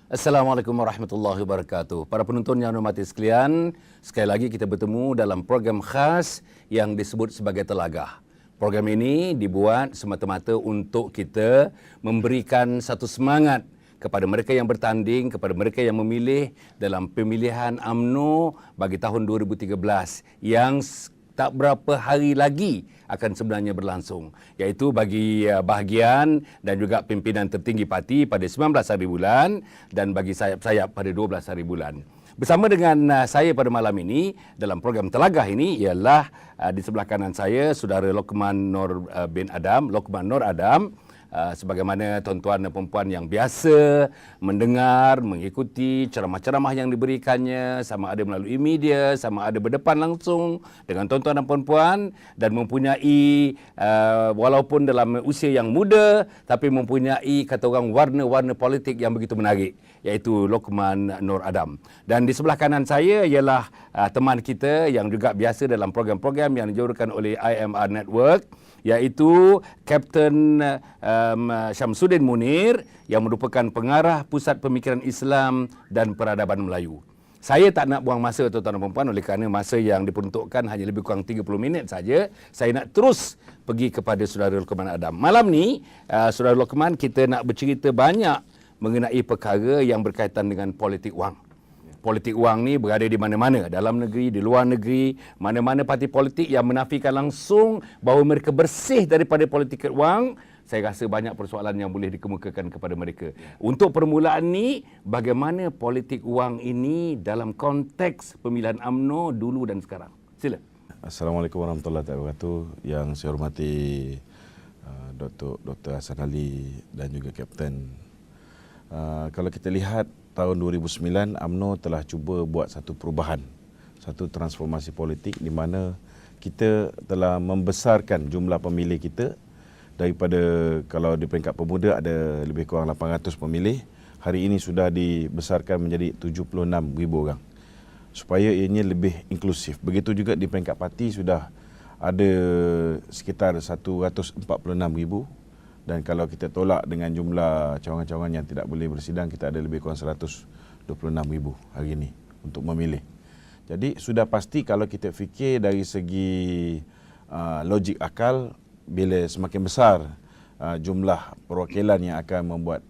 Assalamualaikum warahmatullahi wabarakatuh. Para penonton yang hormati sekalian, sekali lagi kita bertemu dalam program khas yang disebut sebagai Telagah. Program ini dibuat semata-mata untuk kita memberikan satu semangat kepada mereka yang bertanding, kepada mereka yang memilih dalam pemilihan UMNO bagi tahun 2013 yang tak berapa hari lagi akan sebenarnya berlangsung, iaitu bagi bahagian dan juga pimpinan tertinggi parti pada 19 hari bulan dan bagi sayap-sayap pada 12 hari bulan. Bersama dengan saya pada malam ini dalam program Telagah ini ialah di sebelah kanan saya saudara Lokman Nur Adam. Sebagaimana tuan-tuan dan puan-puan yang biasa mendengar, mengikuti ceramah-ceramah yang diberikannya, sama ada melalui media, sama ada berdepan langsung dengan tuan-tuan dan puan-puan, dan mempunyai walaupun dalam usia yang muda tapi mempunyai kata orang warna-warna politik yang begitu menarik, iaitu Lokman Nur Adam. Dan di sebelah kanan saya ialah teman kita yang juga biasa dalam program-program yang dijalankan oleh IMR Network, iaitu Kapten Syamsuddin Munir yang merupakan pengarah Pusat Pemikiran Islam dan Peradaban Melayu. Saya tak nak buang masa tuan-tuan dan puan-puan oleh kerana masa yang diperuntukkan hanya lebih kurang 30 minit saja. Saya nak terus pergi kepada saudara Lokman Adam. Malam ni saudara Lokman, kita nak bercerita banyak mengenai perkara yang berkaitan dengan politik wang. Politik wang ni berada di mana-mana, dalam negeri, di luar negeri, mana-mana parti politik yang menafikan langsung bahawa mereka bersih daripada politik wang. Saya rasa banyak persoalan yang boleh dikemukakan kepada mereka. Untuk permulaan ni, bagaimana politik wang ini dalam konteks pemilihan UMNO dulu dan sekarang? Sila. Assalamualaikum warahmatullahi wabarakatuh. Yang saya hormati Dr. Hassan Ali dan juga Kapten. Kalau kita lihat tahun 2009, UMNO telah cuba buat satu perubahan, satu transformasi politik di mana kita telah membesarkan jumlah pemilih kita daripada, kalau di peringkat pemuda ada lebih kurang 800 pemilih, hari ini sudah dibesarkan menjadi 76,000 orang supaya ianya lebih inklusif. Begitu juga di peringkat parti sudah ada sekitar 146,000. Dan kalau kita tolak dengan jumlah cawangan-cawangan yang tidak boleh bersidang, kita ada lebih kurang 126,000 hari ini untuk memilih. Jadi sudah pasti kalau kita fikir dari segi logik akal, bila semakin besar jumlah perwakilan yang akan membuat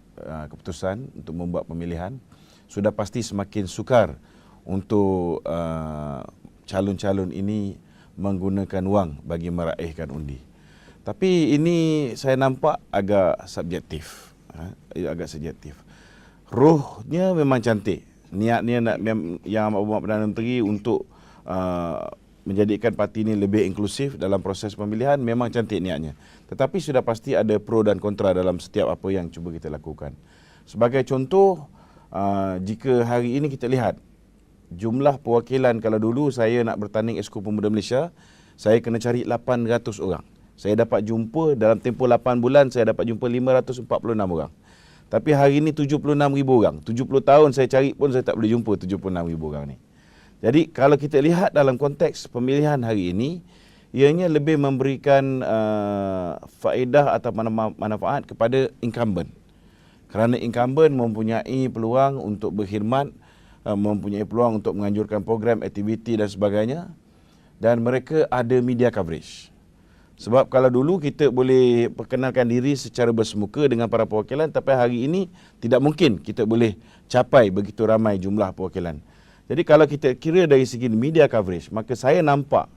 keputusan untuk membuat pemilihan, sudah pasti semakin sukar untuk calon-calon ini menggunakan wang bagi meraihkan undi. Tapi ini saya nampak agak subjektif. Agak subjektif. Rohnya memang cantik. Niatnya nak yang Amat Perdana Menteri untuk menjadikan parti ini lebih inklusif dalam proses pemilihan, memang cantik niatnya. Tetapi sudah pasti ada pro dan kontra dalam setiap apa yang cuba kita lakukan. Sebagai contoh, jika hari ini kita lihat jumlah perwakilan, kalau dulu saya nak bertanding Exco Pemuda Malaysia, saya kena cari 800 orang. Saya dapat jumpa dalam tempoh 8 bulan, saya dapat jumpa 546 orang. Tapi hari ini 76,000 orang. 70 tahun saya cari pun saya tak boleh jumpa 76,000 orang ni. Jadi kalau kita lihat dalam konteks pemilihan hari ini, ianya lebih memberikan faedah atau manfaat kepada incumbent. Kerana incumbent mempunyai peluang untuk berkhidmat, mempunyai peluang untuk menganjurkan program, aktiviti dan sebagainya. Dan mereka ada media coverage. Sebab kalau dulu kita boleh perkenalkan diri secara bersemuka dengan para perwakilan, tapi hari ini tidak mungkin kita boleh capai begitu ramai jumlah perwakilan. Jadi kalau kita kira dari segi media coverage, maka saya nampak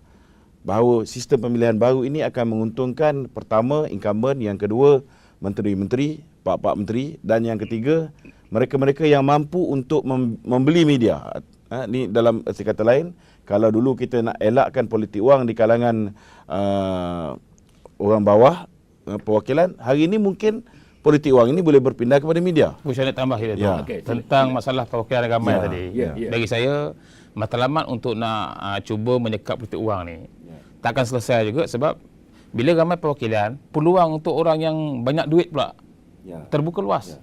bahawa sistem pemilihan baru ini akan menguntungkan, pertama incumbent, yang kedua menteri-menteri, pak-pak menteri, dan yang ketiga mereka-mereka yang mampu untuk membeli media. Ini dalam arti kata lain, kalau dulu kita nak elakkan politik wang di kalangan orang bawah, perwakilan, hari ini mungkin politik wang ini boleh berpindah kepada media. Saya nak tambah tentang masalah perwakilan agama tadi. Bagi saya, matlamat untuk nak cuba menyekap politik wang ni takkan selesai juga, sebab bila ramai perwakilan, peluang untuk orang yang banyak duit pula terbuka luas.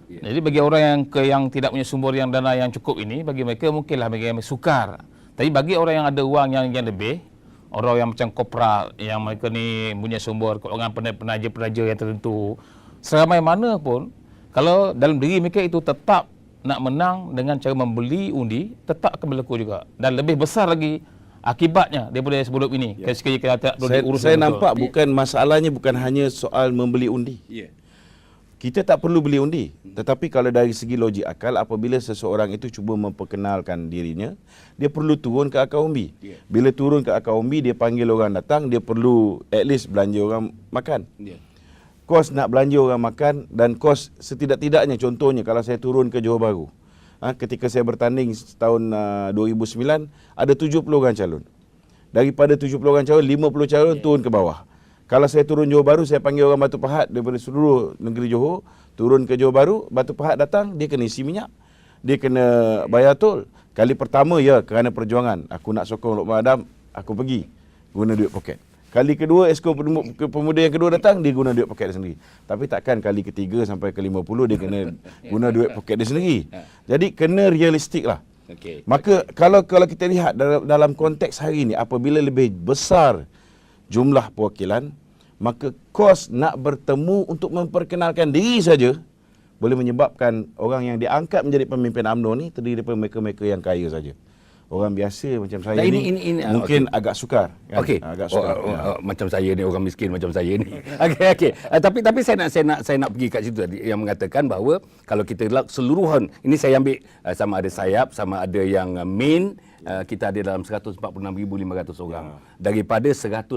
Jadi bagi orang yang tidak punya sumber yang dana yang cukup ini, bagi mereka mungkinlah bagi mereka sukar. Tapi bagi orang yang ada wang yang lebih, orang yang macam kopra, yang mereka ni punya sumber keuangan penaja-penaja yang tertentu, seramai mana pun, kalau dalam diri mereka itu tetap nak menang dengan cara membeli undi tetap akan berlaku juga, dan lebih besar lagi akibatnya daripada sebelum ini. Sekali kita tak perlu diurus. Saya nampak bukan masalahnya bukan hanya soal membeli undi. Kita tak perlu beli undi. Tetapi kalau dari segi logik akal, apabila seseorang itu cuba memperkenalkan dirinya, dia perlu turun ke akar umbi. Bila turun ke akar umbi, dia panggil orang datang, dia perlu at least belanja orang makan. Kos nak belanja orang makan dan kos setidak-tidaknya, contohnya kalau saya turun ke Johor Bahru, ketika saya bertanding tahun 2009, ada 70 orang calon. Daripada 70 orang calon, 50 calon turun ke bawah. Kalau saya turun Johor Bahru, saya panggil orang Batu Pahat daripada seluruh negeri Johor, turun ke Johor Bahru, Batu Pahat datang, dia kena isi minyak, dia kena bayar tol. Kali pertama, ya, kerana perjuangan, aku nak sokong Lokman Adam, aku pergi guna duit poket. Kali kedua, Esko Pemuda yang kedua datang, dia guna duit poket dia sendiri. Tapi takkan kali ketiga sampai ke 50 dia kena guna duit poket dia sendiri. Jadi kena realistik lah. Maka kalau kita lihat dalam konteks hari ini, apabila lebih besar jumlah perwakilan, maka kos nak bertemu untuk memperkenalkan diri saja boleh menyebabkan orang yang diangkat menjadi pemimpin UMNO ni terdiri daripada mereka-mereka yang kaya saja. Orang biasa macam saya ini mungkin agak sukar. Kan? Agak sukar. Macam saya ni, orang miskin macam saya ni. Okey. Tapi saya nak pergi kat situ tadi yang mengatakan bahawa kalau kita keseluruhan, ini saya ambil sama ada sayap, sama ada yang main, kita ada dalam 146,500 orang daripada 191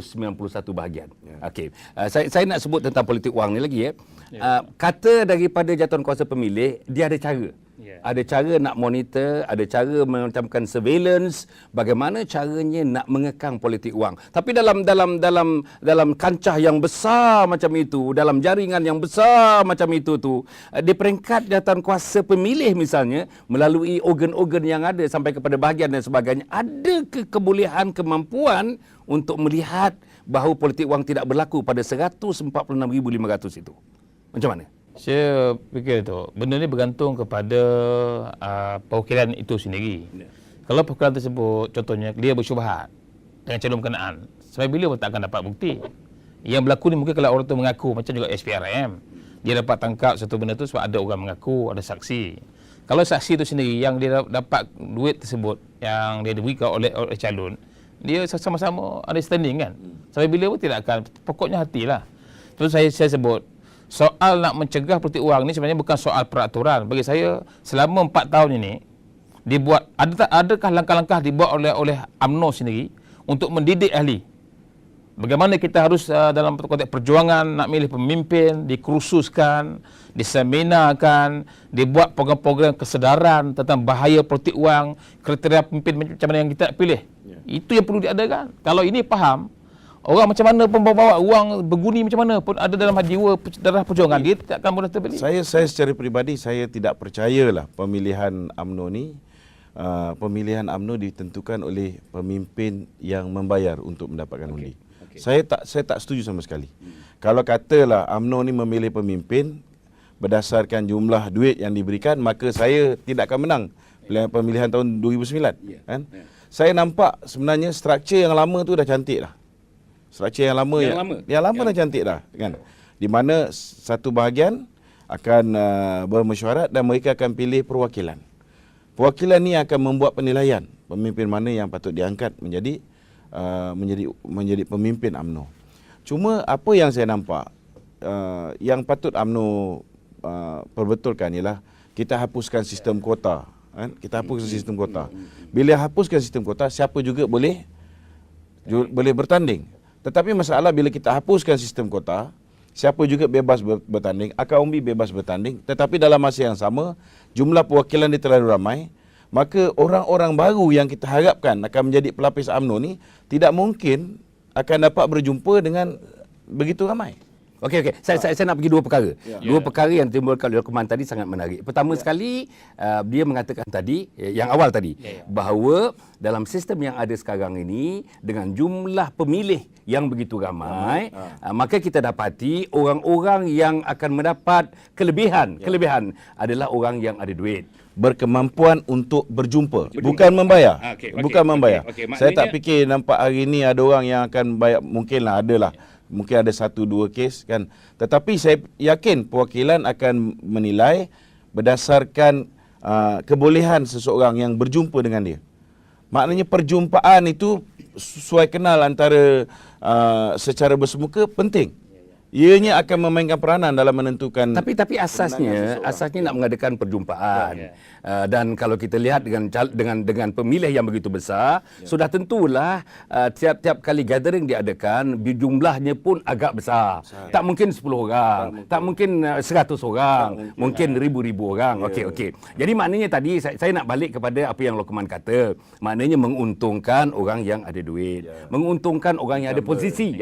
bahagian. Okey. Saya nak sebut tentang politik wang ni lagi kata daripada jatuhan kuasa pemilih, dia ada cara. Ada cara nak monitor, ada cara menetapkan surveillance, bagaimana caranya nak mengekang politik wang. Tapi dalam kancah yang besar macam itu, dalam jaringan yang besar macam itu tu, di peringkat jatuhan kuasa pemilih misalnya, melalui organ-organ yang ada sampai kepada bahagian dan sebagainya, ada kebolehan, kemampuan untuk melihat bahawa politik wang tidak berlaku pada 146,500 itu. Macam mana? Saya fikir tu, benda ni bergantung kepada perwakilan itu sendiri. Kalau perwakilan tersebut, contohnya dia bersyubhat dengan calon berkenaan, sampai bila pun tak akan dapat bukti. Yang berlaku ni mungkin kalau orang tu mengaku, macam juga SPRM, dia dapat tangkap satu benda tu sebab ada orang mengaku, ada saksi. Kalau saksi itu sendiri yang dia dapat duit tersebut yang dia diberikan oleh calon, dia sama-sama ada standing kan. Sampai bila pun tidak akan, pokoknya hatilah. Terus saya sebut, soal nak mencegah politik wang ni sebenarnya bukan soal peraturan. Bagi saya, selama 4 tahun ini dibuat, adakah langkah-langkah dibuat oleh UMNO sendiri untuk mendidik ahli? Bagaimana kita harus dalam konteks perjuangan nak milih pemimpin, dikursuskan, diseminarkan, dibuat program-program kesedaran tentang bahaya politik wang, kriteria pemimpin macam mana yang kita pilih. Itu yang perlu diadakan. Kalau ini faham, orang macam mana pun bawa wang berguni macam mana pun ada dalam jiwa darah perjuangan, dia tak akan mudah terbeli. Saya secara peribadi saya tidak percayalah pemilihan UMNO ni, pemilihan UMNO ditentukan oleh pemimpin yang membayar untuk mendapatkan undi. Saya tak setuju sama sekali. Kalau katalah UMNO ni memilih pemimpin berdasarkan jumlah duit yang diberikan, maka saya tidak akan menang pemilihan tahun 2009. Kan? Saya nampak sebenarnya struktur yang lama tu dah cantik lah. Struktur yang lama dah cantik dah, kan? Di mana satu bahagian akan bermesyuarat dan mereka akan pilih perwakilan. Perwakilan ni akan membuat penilaian pemimpin mana yang patut diangkat menjadi pemimpin UMNO. Cuma apa yang saya nampak yang patut UMNO perbetulkan ialah kita hapuskan sistem kuota, kan? Kita hapuskan sistem kuota. Bila hapuskan sistem kuota, siapa juga boleh bertanding. Tetapi masalah bila kita hapuskan sistem kota, siapa juga bebas bertanding, akar umbi bebas bertanding, tetapi dalam masa yang sama, jumlah perwakilan dia terlalu ramai, maka orang-orang baru yang kita harapkan akan menjadi pelapis UMNO ni, tidak mungkin akan dapat berjumpa dengan begitu ramai. Okey. Saya nak pergi dua perkara. Dua perkara yang timbulkan oleh Lokman tadi sangat menarik. Pertama sekali, dia mengatakan tadi, yang awal tadi, bahawa dalam sistem yang ada sekarang ini, dengan jumlah pemilih yang begitu ramai, maka kita dapati orang-orang yang akan mendapat kelebihan adalah orang yang ada duit. Berkemampuan untuk berjumpa, bukan membayar. Bukan membayar. Saya tak fikir nampak hari ini ada orang yang akan bayar, mungkinlah adalah. Mungkin ada 1-2 kes kan. Tetapi saya yakin perwakilan akan menilai berdasarkan kebolehan seseorang yang berjumpa dengan dia. Maknanya perjumpaan itu sesuai kenal antara secara bersemuka penting. Ianya akan memainkan peranan dalam menentukan. Tapi asasnya nak mengadakan perjumpaan. Dan kalau kita lihat dengan pemilih yang begitu besar, sudah tentulah tiap-tiap kali gathering diadakan jumlahnya pun agak besar. Tak mungkin 10 orang, tak mungkin 100 orang, mungkin ribu-ribu orang. Okey. Jadi maknanya tadi saya nak balik kepada apa yang Lokman kata. Maknanya menguntungkan orang yang ada duit, menguntungkan orang yang ada posisi,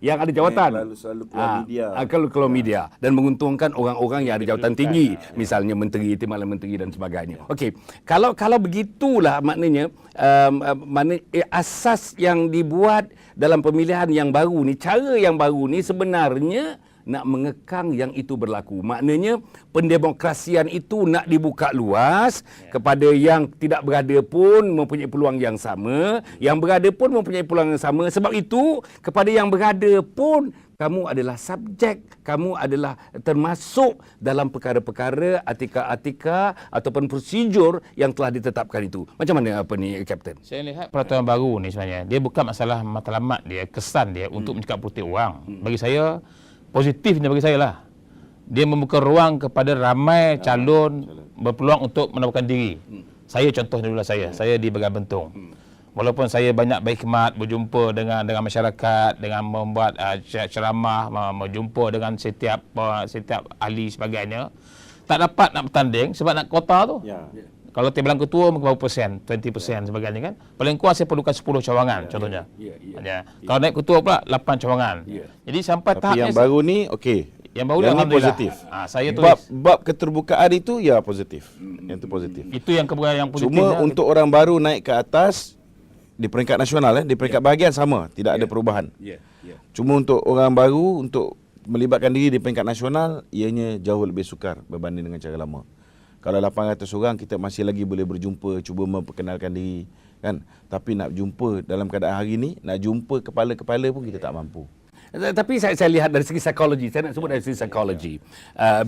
yang ada jawatan. Kalau media dan menguntungkan orang-orang yang ada jawatan tinggi, misalnya menteri, timbalan menteri dan sebagainya. Okey, kalau begitulah maknanya asas yang dibuat dalam pemilihan yang baru ni, cara yang baru ni sebenarnya nak mengekang yang itu berlaku. Maknanya pendemokrasian itu nak dibuka luas kepada yang tidak berada pun mempunyai peluang yang sama, yang berada pun mempunyai peluang yang sama. Sebab itu kepada yang berada pun kamu adalah subjek, kamu adalah termasuk dalam perkara-perkara atika-atika ataupun prosedur yang telah ditetapkan itu. Macam mana Kapten? Saya lihat peraturan baru ni sebenarnya, dia bukan masalah matlamat dia, kesan dia untuk mencekap politik orang. Bagi saya, positifnya bagi saya lah. Dia membuka ruang kepada ramai calon berpeluang untuk menawarkan diri. Saya contohnya dulu saya di Bagan Bentong. Walaupun saya banyak berkhidmat, berjumpa dengan masyarakat, dengan membuat ceramah, berjumpa dengan setiap ahli sebagainya, tak dapat nak bertanding sebab nak kuota tu. Kalau timbalan ketua mungkin berapa persen, 20% sebagainya kan. Paling kurang saya perlukan 10 cawangan contohnya. Kalau naik ketua pula 8 cawangan. Jadi sampai tahap yang baru ni yang baru yang ni positif. Saya tulis bab keterbukaan itu ya positif. Yang itu positif. Itu yang keberanian yang positif. Cuma untuk orang baru naik ke atas di peringkat nasional di peringkat bahagian sama, tidak ada perubahan. Cuma untuk orang baru untuk melibatkan diri di peringkat nasional, ianya jauh lebih sukar berbanding dengan cara lama. Kalau 800 orang kita masih lagi boleh berjumpa, cuba memperkenalkan diri kan. Tapi nak jumpa dalam keadaan hari ni, nak jumpa kepala-kepala pun kita tak mampu. Tapi saya lihat dari segi psikologi, saya nak sebut dari segi psikologi.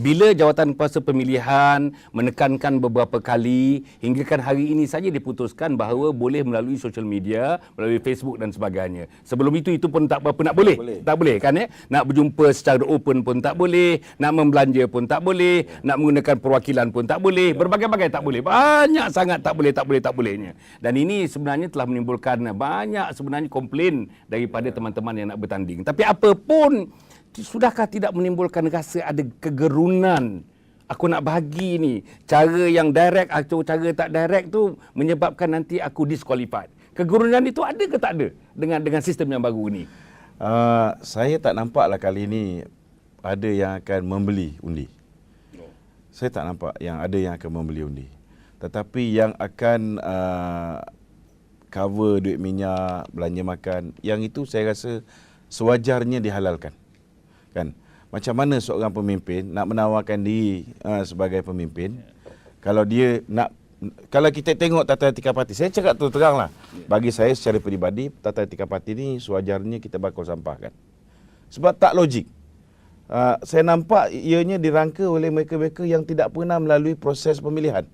Bila jawatan kuasa pemilihan menekankan beberapa kali, hinggakan hari ini saja diputuskan bahawa boleh melalui social media, melalui Facebook dan sebagainya. Sebelum itu pun tak berapa nak boleh. Tak boleh kan Nak berjumpa secara open pun tak boleh, nak membelanja pun tak boleh, nak menggunakan perwakilan pun tak boleh, berbagai-bagai tak boleh. Banyak sangat tak bolehnya. Dan ini sebenarnya telah menimbulkan banyak sebenarnya komplain daripada teman-teman yang nak bertanding. Tapi apapun, sudahkah tidak menimbulkan rasa ada kegerunan? Aku nak bahagi ni, cara yang direct atau cara tak direct tu menyebabkan nanti aku disqualified. Kegerunan itu ada ke tak ada dengan sistem yang baru ni? Saya tak nampaklah kali ini ada yang akan membeli undi. Saya tak nampak yang ada yang akan membeli undi. Tetapi yang akan cover duit minyak, belanja makan, yang itu saya rasa sewajarnya dihalalkan. Kan? Macam mana seorang pemimpin nak menawarkan diri sebagai pemimpin, kalau dia nak, kalau kita tengok tata etika parti, saya cakap terang-teranglah, bagi saya secara peribadi, tata etika parti ni sewajarnya kita bakul sampahkan. Sebab tak logik. Saya nampak ianya dirangka oleh mereka-mereka yang tidak pernah melalui proses pemilihan.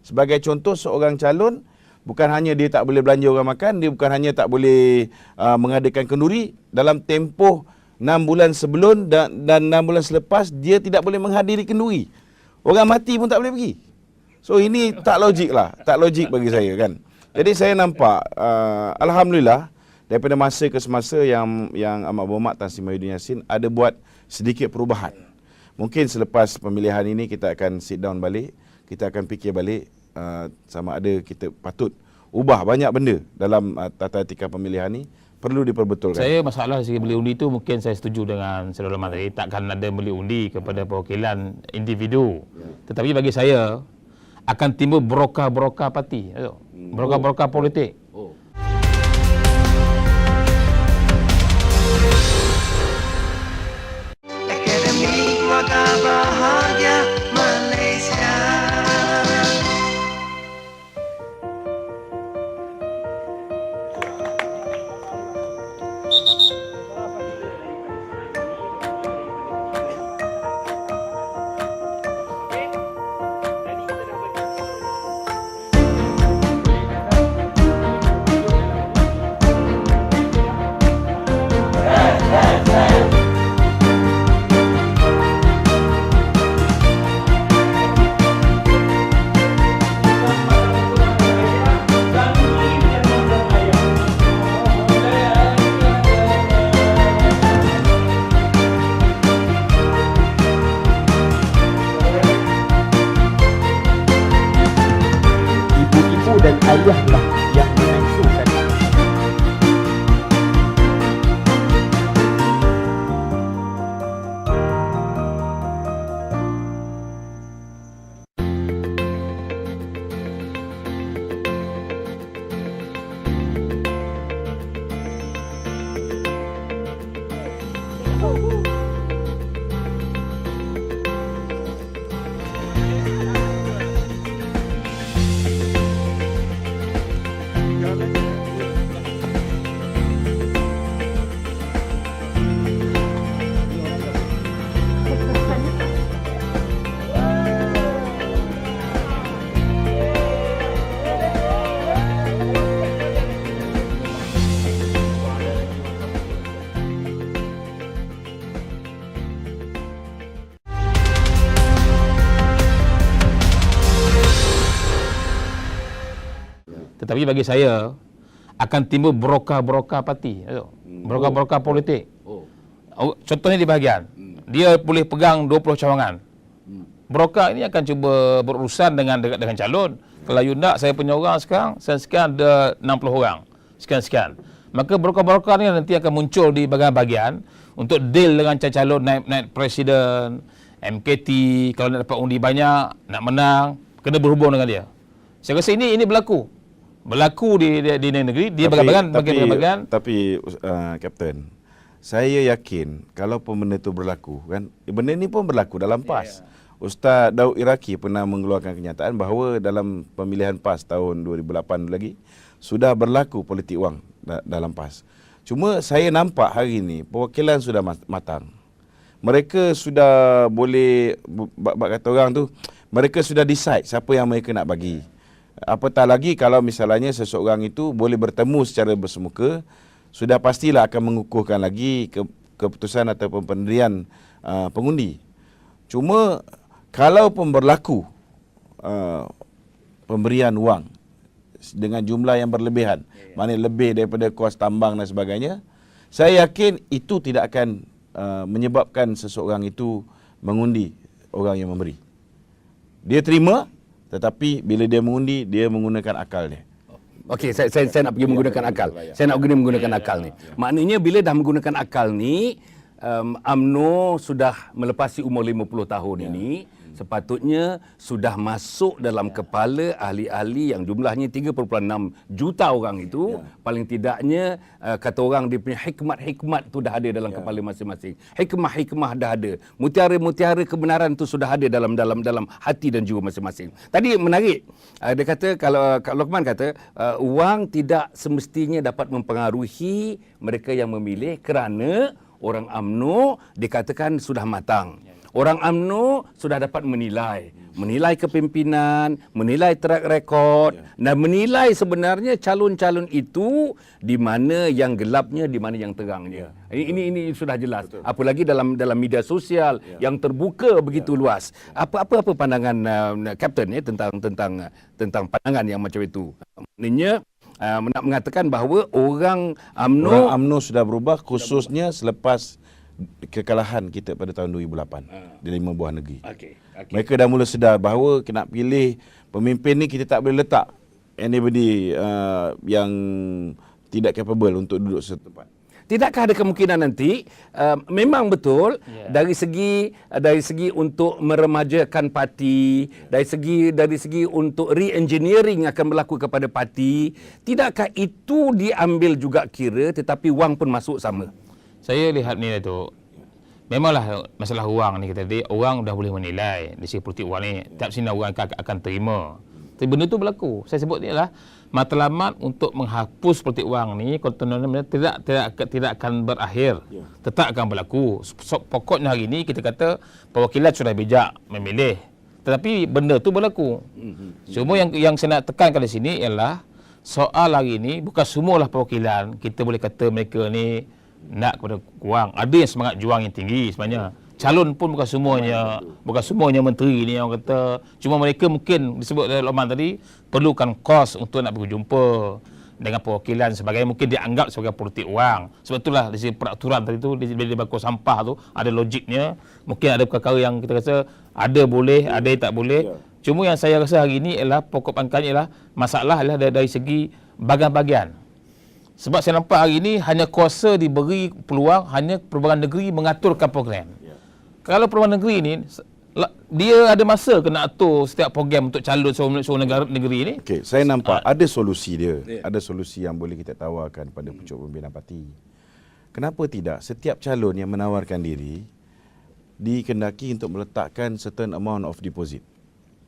Sebagai contoh, seorang calon bukan hanya dia tak boleh belanja orang makan, dia bukan hanya tak boleh mengadakan kenduri, dalam tempoh 6 bulan sebelum dan 6 bulan selepas dia tidak boleh menghadiri kenduri. Orang mati pun tak boleh pergi. So ini tak logik lah, tak logik bagi saya kan. Jadi saya nampak alhamdulillah daripada masa ke semasa yang Amat Berhormat Tan Sri Mahyudin Yassin ada buat sedikit perubahan. Mungkin selepas pemilihan ini kita akan sit down balik, kita akan fikir balik sama ada kita patut ubah banyak benda dalam tata etika pemilihan ni, perlu diperbetulkan. Saya masalah dari segi beli undi tu mungkin saya setuju dengan Saudara Rahman tadi, takkan ada beli undi kepada perwakilan individu. Tetapi bagi saya akan timbul brokah-brokah parti, brokah-brokah politik. Akademi Keluarga Bahagia Malaysia. ayahlah yang menentukan. Tetapi bagi saya akan timbul broker-broker parti, broker-broker politik. Contohnya di bahagian, dia boleh pegang 20 cawangan. Broker ini akan cuba berurusan dengan calon. Kalau you nak, saya punya orang sekarang, sekian ada 60 orang, sekian. Maka broker-broker ni nanti akan muncul di bahagian-bahagian untuk deal dengan calon naik presiden, MKT, kalau nak dapat undi banyak, nak menang, kena berhubung dengan dia. Saya rasa ini berlaku di negeri, dia bagian-bagian. Tapi Kapten, saya yakin kalau benda itu berlaku kan, benda ini pun berlaku dalam PAS. Ustaz Daud Iraki pernah mengeluarkan kenyataan bahawa dalam pemilihan PAS tahun 2008 lagi sudah berlaku politik wang dalam PAS. Cuma saya nampak hari ini perwakilan sudah matang. Mereka sudah boleh, kata orang tu, mereka sudah decide siapa yang mereka nak bagi. Apatah lagi kalau misalnya seseorang itu boleh bertemu secara bersemuka, sudah pastilah akan mengukuhkan lagi keputusan ataupun pendirian pengundi. Cuma kalau pun berlaku pemberian wang dengan jumlah yang berlebihan, maknanya lebih daripada kos tambang dan sebagainya, saya yakin itu tidak akan menyebabkan seseorang itu mengundi orang yang memberi. Dia terima, tetapi bila dia mengundi, dia menggunakan akal dia. Okey, saya nak pergi menggunakan akal. Saya nak pergi menggunakan akal ni. Maknanya bila dah menggunakan akal ni, UMNO sudah melepasi umur 50 tahun ini, sepatutnya sudah masuk dalam kepala ahli-ahli yang jumlahnya 3.6 juta orang itu, paling tidaknya kata orang dia punya hikmat-hikmat tu dah ada dalam kepala masing-masing. Hikmah-hikmah dah ada. Mutiara-mutiara kebenaran tu sudah ada dalam hati dan jiwa masing-masing. Tadi menarik. Dia kata kalau Kak Lokman kata wang tidak semestinya dapat mempengaruhi mereka yang memilih kerana orang UMNO dikatakan sudah matang. Orang UMNO sudah dapat menilai kepimpinan, menilai track record dan menilai sebenarnya calon-calon itu di mana yang gelapnya, di mana yang terangnya. Ini sudah jelas. Betul. Apalagi dalam media sosial yang terbuka begitu luas. Apa pandangan Kapten tentang pandangan yang macam itu? Maknanya nak mengatakan bahawa orang UMNO sudah berubah, khususnya selepas kekalahan kita pada tahun 2008 di 5 buah negeri. Mereka dah mula sedar bahawa nak pilih pemimpin ni kita tak boleh letak anybody yang tidak capable untuk duduk setempat. Tidakkah ada kemungkinan nanti memang betul dari segi untuk meremajakan parti, dari segi untuk re-engineering akan berlaku kepada parti, tidakkah itu diambil juga kira tetapi wang pun masuk sama? Saya lihat ni tu, memanglah masalah wang ni kita tadi, orang dah boleh menilai di segi politik wang ni, tiap sini orang akan terima. Tapi benda tu berlaku. Saya sebut ni adalah matlamat untuk menghapus politik wang ni, kontinuan tidak akan berakhir. Tetap akan berlaku. So, pokoknya hari ni kita kata perwakilan sudah bijak memilih. Tetapi benda tu berlaku. Cuma yang saya nak tekankan di sini ialah soal hari ni bukan semualah perwakilan kita boleh kata mereka ni nak kepada wang. Ada yang semangat juang yang tinggi sebenarnya. Calon pun bukan semuanya menteri ni yang kata. Cuma mereka mungkin disebut oleh Lokman tadi perlukan kos untuk nak berjumpa dengan perwakilan sebagai mungkin dianggap sebagai politik wang. Sebab itulah di sini peraturan tadi tu di bakul sampah tu ada logiknya. Mungkin ada perkara yang kita rasa ada boleh, ada yang tak boleh. Cuma yang saya rasa hari ini ialah pokok pangkalnya ialah masalah ialah dari segi bahagian-bahagian. Sebab saya nampak hari ini hanya kuasa diberi peluang hanya Perlumbaan Negeri mengaturkan program. Kalau Perlumbaan Negeri ini dia ada masa kena atur setiap program untuk calon seorang negeri ini. Okey, saya nampak ada solusi dia. Ada solusi yang boleh kita tawarkan pada pucuk pimpinan parti. Kenapa tidak setiap calon yang menawarkan diri dikendaki untuk meletakkan certain amount of deposit.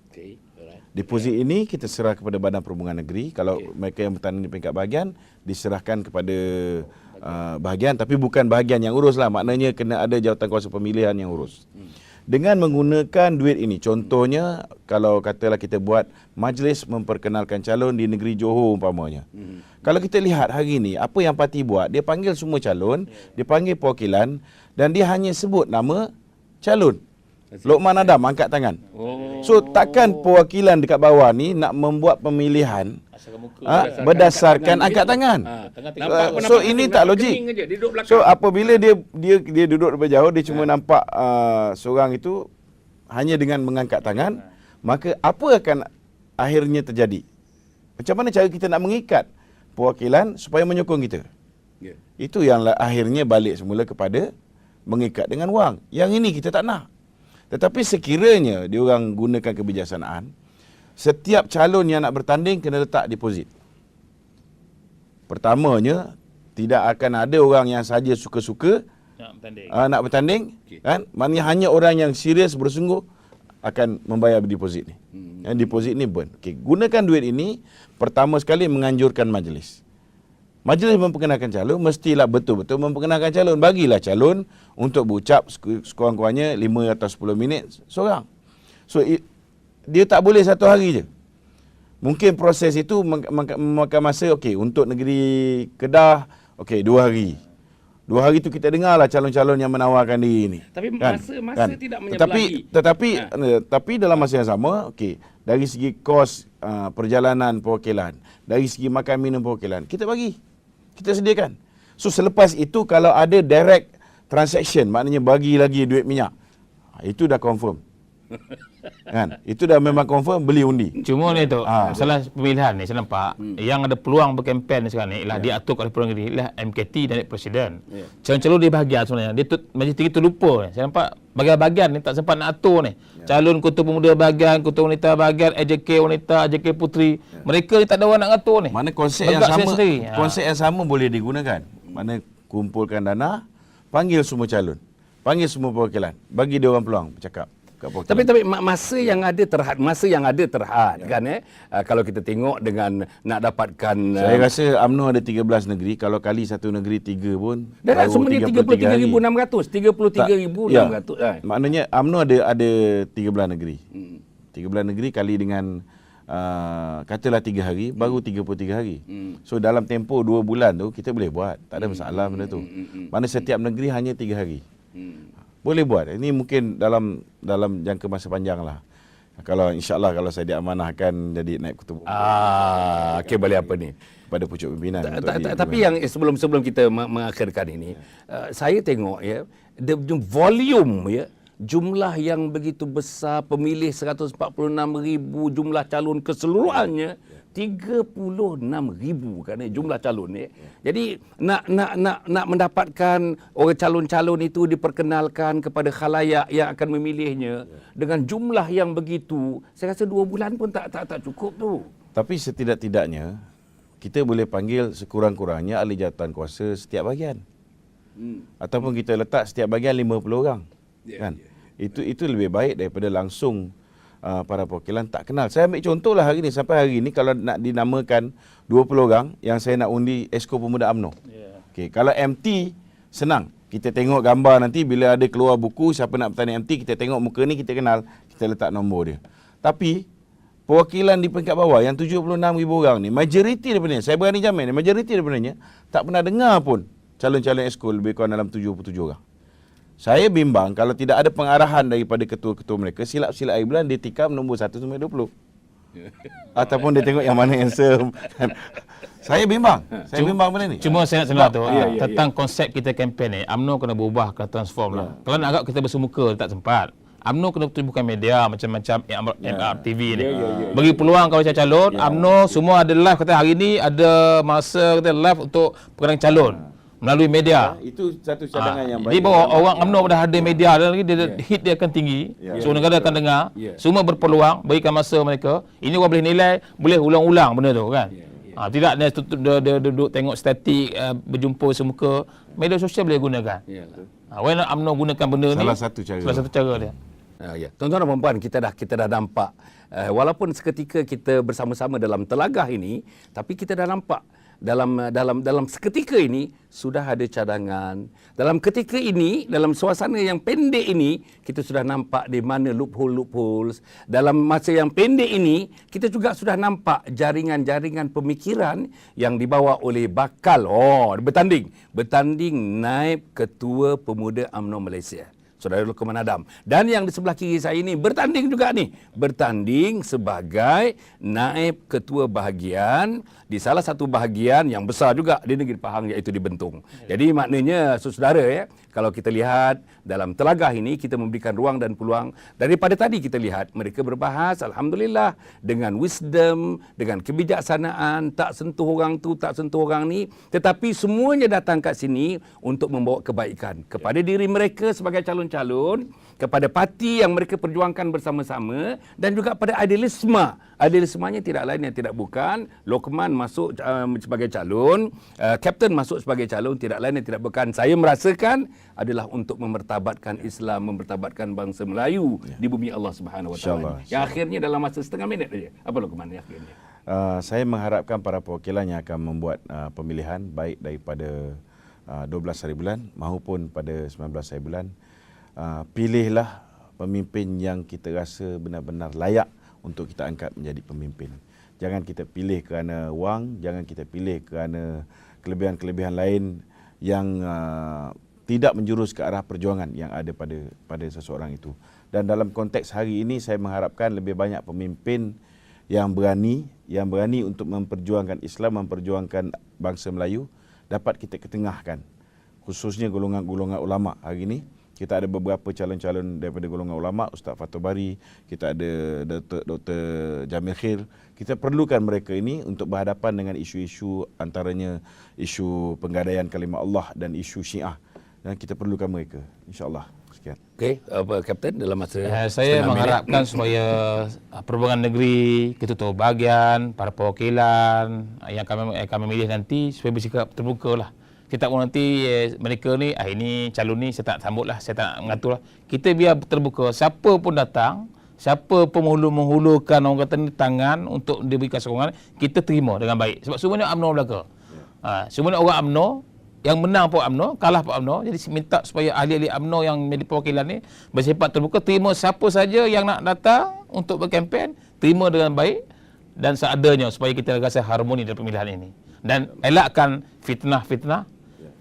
Okey, alright. Deposit ini kita serah kepada Badan Perhubungan Negeri. Kalau mereka yang bertanding di peringkat bahagian, diserahkan kepada bahagian, tapi bukan bahagian yang urus lah. Maknanya kena ada jawatankuasa pemilihan yang urus. Dengan menggunakan duit ini, contohnya kalau katalah kita buat majlis memperkenalkan calon di negeri Johor umpamanya. Kalau kita lihat hari ini, apa yang parti buat, dia panggil semua calon, dia panggil perwakilan dan dia hanya sebut nama calon. Lokman Adam angkat tangan. So takkan perwakilan dekat bawah ni nak membuat pemilihan berdasarkan angkat tangan. So ini tak logik. So apabila dia duduk lebih jauh, dia cuma nampak seorang itu hanya dengan mengangkat tangan, maka apa akan akhirnya terjadi? Macam mana cara kita nak mengikat perwakilan supaya menyokong kita? Itu yang akhirnya balik semula kepada mengikat dengan wang. Yang ini kita tak nak. Tetapi sekiranya diorang gunakan kebijaksanaan, setiap calon yang nak bertanding kena letak deposit. Pertamanya, tidak akan ada orang yang saja suka-suka nak bertanding. Kan? Maknanya hanya orang yang serius bersungguh akan membayar deposit ni. Deposit ni burn. Okay. Gunakan duit ini, pertama sekali menganjurkan majlis. Majlis memperkenalkan calon, mestilah betul-betul memperkenalkan calon. Bagilah calon untuk berucap sekurang-kurangnya 5 atau 10 minit seorang. So, dia tak boleh satu hari je. Mungkin proses itu memakan masa, okey, untuk negeri Kedah, okey, 2 hari. 2 hari tu kita dengarlah calon-calon yang menawarkan diri ni. Tapi kan? masa tidak menyebelahi. Tetapi dalam masa yang sama, okey, dari segi kos perjalanan perwakilan, dari segi makan minum perwakilan, kita bagi. Kita sediakan. So selepas itu kalau ada direct transaction, maknanya bagi lagi duit minyak, itu dah confirm. Kan? Itu dah memang confirm beli undi. Cuma ni tu, masalah pemilihan ni saya nampak yang ada peluang berkempen sekarang ni ialah diatur oleh Perlumbaan Negeri ialah MKT dan Presiden. Calon-calon di bahagian sebenarnya. Dia majlis tinggi tu lupa. Saya nampak bahagian-bahagian ni tak sempat nak atur ni. Calon ketua pemuda bahagian, ketua wanita bahagian, AJK wanita, AJK puteri. Mereka ni tak ada orang nak atur ni. Mana konsep yang sama, konsep yang sama boleh digunakan. Mana kumpulkan dana, panggil semua calon, panggil semua perwakilan, bagi dia orang peluang bercakap. Tapi masa yang ada terhad kan kalau kita tengok dengan nak dapatkan saya rasa UMNO ada 13 negeri, kalau kali satu negeri 3 pun dan semuanya 33,600 33,600 maknanya UMNO ada 13 negeri. 13 negeri kali dengan katalah 3 hari baru 33 hari. So dalam tempoh 2 bulan tu kita boleh buat, tak ada masalah benda tu. Mana setiap negeri hanya 3 hari. Boleh buat. Ini mungkin dalam jangka masa panjang lah. Kalau insyaAllah kalau saya diamanahkan jadi naib ketua. Okey, boleh apa ni? Pada pucuk pimpinan. Tapi yang sebelum kita mengakhirkan ini, saya tengok ya, the volume ya, jumlah yang begitu besar, pemilih 146,000, jumlah calon keseluruhannya 36,000 kan jumlah calon ni. Jadi nak mendapatkan orang calon-calon itu diperkenalkan kepada khalayak yang akan memilihnya dengan jumlah yang begitu, saya rasa 2 bulan pun tak cukup tu. Tapi setidak-tidaknya kita boleh panggil sekurang-kurangnya ahli jawatankuasa setiap bahagian. Ataupun kita letak setiap bahagian 50 orang. Kan? Itu lebih baik daripada langsung para perwakilan tak kenal. Saya ambil contohlah hari ni, sampai hari ni kalau nak dinamakan 20 orang yang saya nak undi Esko Pemuda UMNO. Okay, kalau MT senang. Kita tengok gambar nanti bila ada keluar buku siapa nak bertanding MT, kita tengok muka ni kita kenal, kita letak nombor dia. Tapi perwakilan di peringkat bawah yang 76,000 orang ni, majoriti daripada saya berani jamin, majoriti daripada tak pernah dengar pun calon-calon Esko lebih kurang dalam 77 orang. Saya bimbang kalau tidak ada pengarahan daripada ketua-ketua mereka, silap-silap air bulan dia tikam nombor 1 sampai 20. Ataupun dia tengok yang mana yang saya bimbang. Saya bimbang benda ni. Cuma saya nak senang tu tentang konsep kita kempen ni, UMNO kena berubah, kena transform lah. Kalau nak agak kita bersemuka tak sempat. UMNO kena bukan media macam-macam MRTV ni. Bagi peluang kalau calon, UMNO semua ada live, kata hari ni ada masa kata live untuk pengadaan calon melalui media. Itu satu cadangan yang baik. Jadi bahawa orang UMNO dah ada media dan lagi dia hit dia akan tinggi. So negara akan dengar. Semua berpeluang, berikan masa mereka. Ini orang boleh nilai, boleh ulang-ulang benda tu kan. Tidak dia duduk tengok statik, berjumpa semuka. Media sosial boleh gunakan. When UMNO gunakan benda ni, Salah satu cara dia. Ya. Tuan-tuan dan puan-puan, kita dah nampak walaupun seketika kita bersama-sama dalam telagah ini, tapi kita dah nampak dalam seketika ini sudah ada cadangan. Dalam ketika ini, dalam suasana yang pendek ini, kita sudah nampak di mana loopholes. Dalam masa yang pendek ini, kita juga sudah nampak jaringan-jaringan pemikiran yang dibawa oleh bakal bertanding naib Ketua Pemuda UMNO Malaysia, Saudara Luqman Adam. Dan yang di sebelah kiri saya ini bertanding juga ni. Bertanding sebagai naib ketua bahagian di salah satu bahagian yang besar juga di Negeri Pahang, iaitu di Bentung. Jadi maknanya saudara ya, kalau kita lihat dalam telagah ini, kita memberikan ruang dan peluang. Daripada tadi kita lihat mereka berbahas, alhamdulillah, dengan wisdom, dengan kebijaksanaan, tak sentuh orang tu, tak sentuh orang ni, tetapi semuanya datang kat sini untuk membawa kebaikan kepada diri mereka sebagai calon-calon, kepada parti yang mereka perjuangkan bersama-sama, dan juga pada idealisme. Idealismenya tidak lain yang tidak bukan Luqman masuk sebagai calon, Kapten masuk sebagai calon, tidak lain yang tidak bukan, saya merasakan adalah untuk memertabatkan Islam, memertabatkan bangsa Melayu di bumi Allah Subhanahu Wa Taala. Yang akhirnya dalam masa setengah minit saja. Apa Luqman yang akhirnya? Saya mengharapkan para perwakilan yang akan membuat pemilihan baik daripada 12 hari bulan maupun pada 19 hari bulan, pilihlah pemimpin yang kita rasa benar-benar layak untuk kita angkat menjadi pemimpin. Jangan kita pilih kerana wang, jangan kita pilih kerana kelebihan-kelebihan lain yang tidak menjurus ke arah perjuangan yang ada pada seseorang itu. Dan dalam konteks hari ini, saya mengharapkan lebih banyak pemimpin yang berani untuk memperjuangkan Islam, memperjuangkan bangsa Melayu, dapat kita ketengahkan. Khususnya golongan-golongan ulama hari ini. Kita ada beberapa calon-calon daripada golongan ulama, Ustaz Fatul Bari, kita ada Dr. Jamil Khair. Kita perlukan mereka ini untuk berhadapan dengan isu-isu, antaranya isu penggadaian kalimah Allah dan isu Syiah. Dan kita perlukan mereka, insya-Allah. Sekian. Okey, Kapten, dalam masa saya mengharapkan supaya Perhubungan Negeri, ketua bahagian, para perwakilan yang kami milih nanti supaya bersikap terbuka lah. Kita pun nanti mereka ni, ini calon ni saya tak sambut lah, saya tak nak mengatur lah. Kita biar terbuka, siapa pun datang, siapa pun menghulurkan orang kata ni tangan untuk diberikan sokongan, kita terima dengan baik. Sebab semuanya UMNO belaka. Semuanya orang UMNO, yang menang pun UMNO, kalah pun UMNO. Jadi minta supaya ahli-ahli UMNO yang menjadi perwakilan ni bersifat terbuka, terima siapa saja yang nak datang untuk berkempen, terima dengan baik dan seadanya supaya kita rasa harmoni dalam pemilihan ini. Dan elakkan fitnah-fitnah.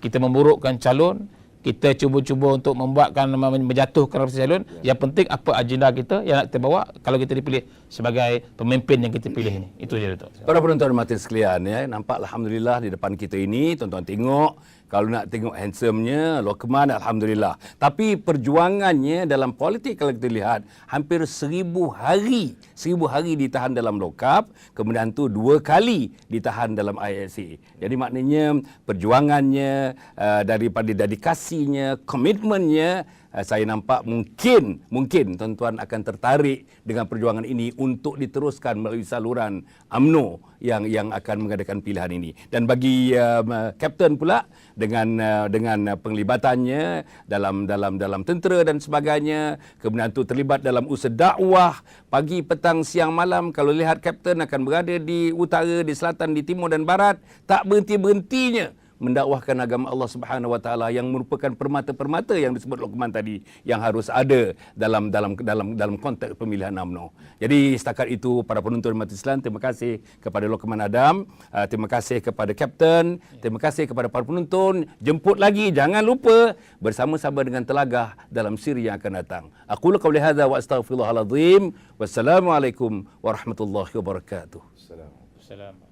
Kita memburukkan calon, kita cuba-cuba untuk membuatkan, menjatuhkan calon. Yang penting apa agenda kita yang nak kita bawa kalau kita dipilih sebagai pemimpin yang kita pilih ini. Itu je Dato'. Para penonton mati sekalian, ya, nampak alhamdulillah di depan kita ini, tuan-tuan tengok, kalau nak tengok handsome-nya Luqman, alhamdulillah. Tapi perjuangannya dalam politik kalau kita lihat, hampir 1000 hari ditahan dalam lokap, kemudian tu 2 kali ditahan dalam ISA. Jadi maknanya perjuangannya, daripada dedikasinya, komitmennya, saya nampak mungkin tuan-tuan akan tertarik dengan perjuangan ini untuk diteruskan melalui saluran UMNO yang akan mengadakan pilihan ini. Dan bagi Kapten pula dengan penglibatannya dalam tentera dan sebagainya, kemudian tu terlibat dalam usaha dakwah pagi, petang, siang, malam. Kalau lihat Kapten akan berada di utara, di selatan, di timur dan barat, tak berhenti-berhentinya mendakwahkan agama Allah Subhanahu Wa Taala yang merupakan permata-permata yang disebut Luqman tadi yang harus ada dalam konteks pemilihan UMNO. Jadi setakat itu para penonton umat Islam, terima kasih kepada Luqman Adam, terima kasih kepada Kapten, terima kasih kepada para penonton. Jemput lagi, jangan lupa bersama-sama dengan Telagah dalam siri yang akan datang. Aqulu qawli hadza wa astaghfirullahal azim. Wassalamualaikum warahmatullahi wabarakatuh. Assalamualaikum warahmatullahi wabarakatuh.